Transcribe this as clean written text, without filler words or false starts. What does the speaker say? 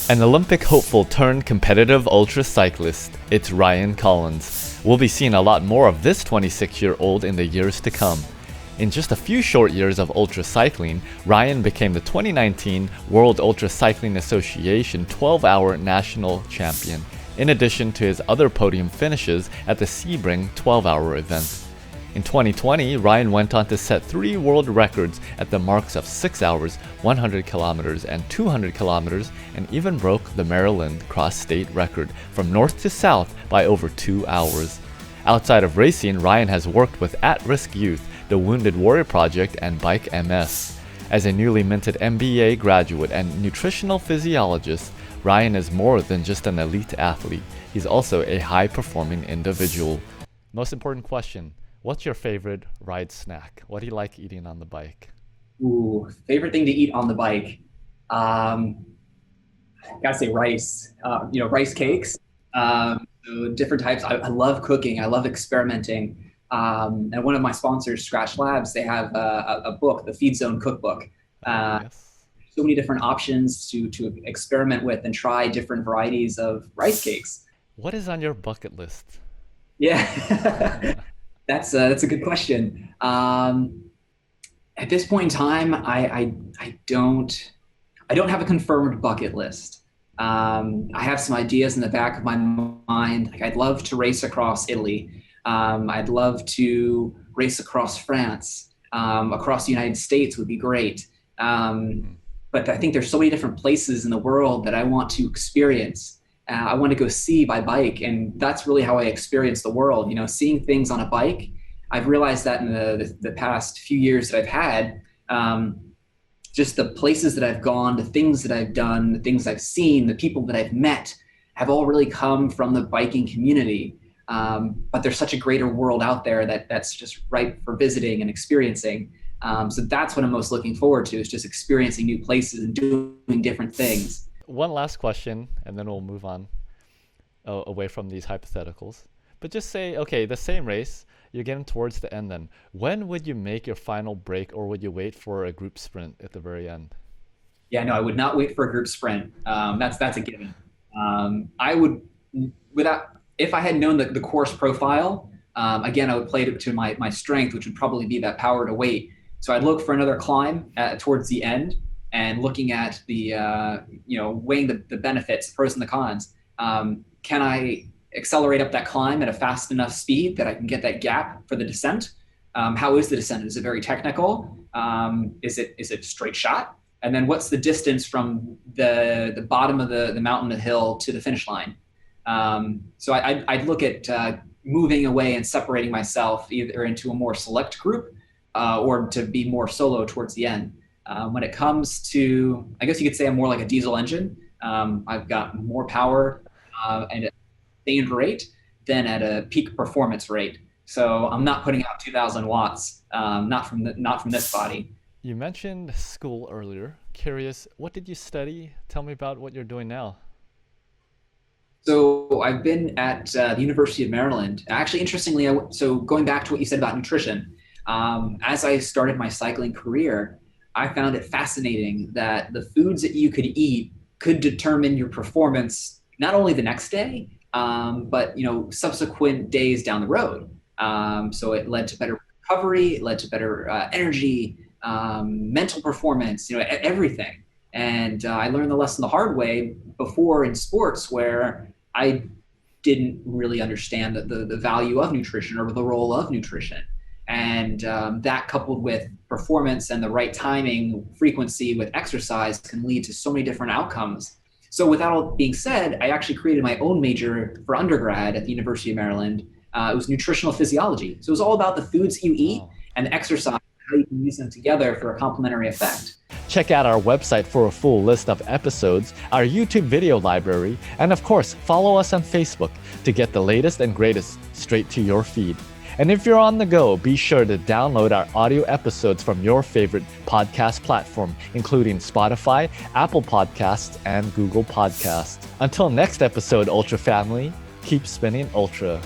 An Olympic hopeful turned competitive ultra-cyclist, it's Ryan Collins. We'll be seeing a lot more of this 26-year-old in the years to come. In just a few short years of ultra-cycling, Ryan became the 2019 World Ultra-Cycling Association 12-hour national champion, in addition to his other podium finishes at the Sebring 12-hour event. In 2020, Ryan went on to set 3 world records at the marks of 6 hours, 100 kilometers, and 200 kilometers, and even broke the Maryland cross-state record from north to south by over 2 hours. Outside of racing, Ryan has worked with at-risk youth, the Wounded Warrior Project, and Bike MS. As a newly minted MBA graduate and nutritional physiologist, Ryan is more than just an elite athlete. He's also a high-performing individual. Most important question. What's your favorite ride snack? What do you like eating on the bike? Ooh, favorite thing to eat on the bike? Gotta say rice. Rice cakes. So different types. I love cooking. I love experimenting. And one of my sponsors, Scratch Labs, they have a book, the Feed Zone Cookbook. Yes. So many different options to experiment with and try different varieties of rice cakes. What is on your bucket list? Yeah. That's a good question. At this point in time, I don't have a confirmed bucket list. I have some ideas in the back of my mind. Like I'd love to race across Italy. I'd love to race across France. Across the United States would be great. But I think there's so many different places in the world that I want to experience. I want to go see by bike, and that's really how I experience the world. Seeing things on a bike. I've realized that in the past few years that I've had, just the places that I've gone, the things that I've done, the things I've seen, the people that I've met have all really come from the biking community. But there's such a greater world out there that's just ripe for visiting and experiencing. So that's what I'm most looking forward to, is just experiencing new places and doing different things. One last question, and then we'll move on away from these hypotheticals. But just say, okay, the same race, you're getting towards the end then. When would you make your final break, or would you wait for a group sprint at the very end? Yeah, no, I would not wait for a group sprint. That's a given. I would, if I had known the course profile, again, I would play it to my strength, which would probably be that power to weight. So I'd look for another climb towards the end, and looking at the, weighing the benefits, the pros and the cons. Can I accelerate up that climb at a fast enough speed that I can get that gap for the descent? How is the descent? Is it very technical? Is it straight shot? And then what's the distance from the bottom of the mountain, the hill, to the finish line? So I'd look at moving away and separating myself either into a more select group or to be more solo towards the end. When it comes to, I guess you could say I'm more like a diesel engine. I've got more power and at a sustained rate than at a peak performance rate. So I'm not putting out 2,000 watts, not from this body. You mentioned school earlier. Curious, what did you study? Tell me about what you're doing now. So I've been at the University of Maryland. Actually, interestingly, so going back to what you said about nutrition, as I started my cycling career, I found it fascinating that the foods that you could eat could determine your performance, not only the next day, but subsequent days down the road. So it led to better recovery, it led to better energy, mental performance, everything. And I learned the lesson the hard way before in sports, where I didn't really understand the value of nutrition or the role of nutrition. And that, coupled with performance and the right timing, frequency with exercise, can lead to so many different outcomes. So with that all being said, I actually created my own major for undergrad at the University of Maryland. It was nutritional physiology. So it was all about the foods you eat and the exercise, how you can use them together for a complementary effect. Check out our website for a full list of episodes, our YouTube video library, and of course, follow us on Facebook to get the latest and greatest straight to your feed. And if you're on the go, be sure to download our audio episodes from your favorite podcast platform, including Spotify, Apple Podcasts, and Google Podcasts. Until next episode, Ultra Family, keep spinning Ultra.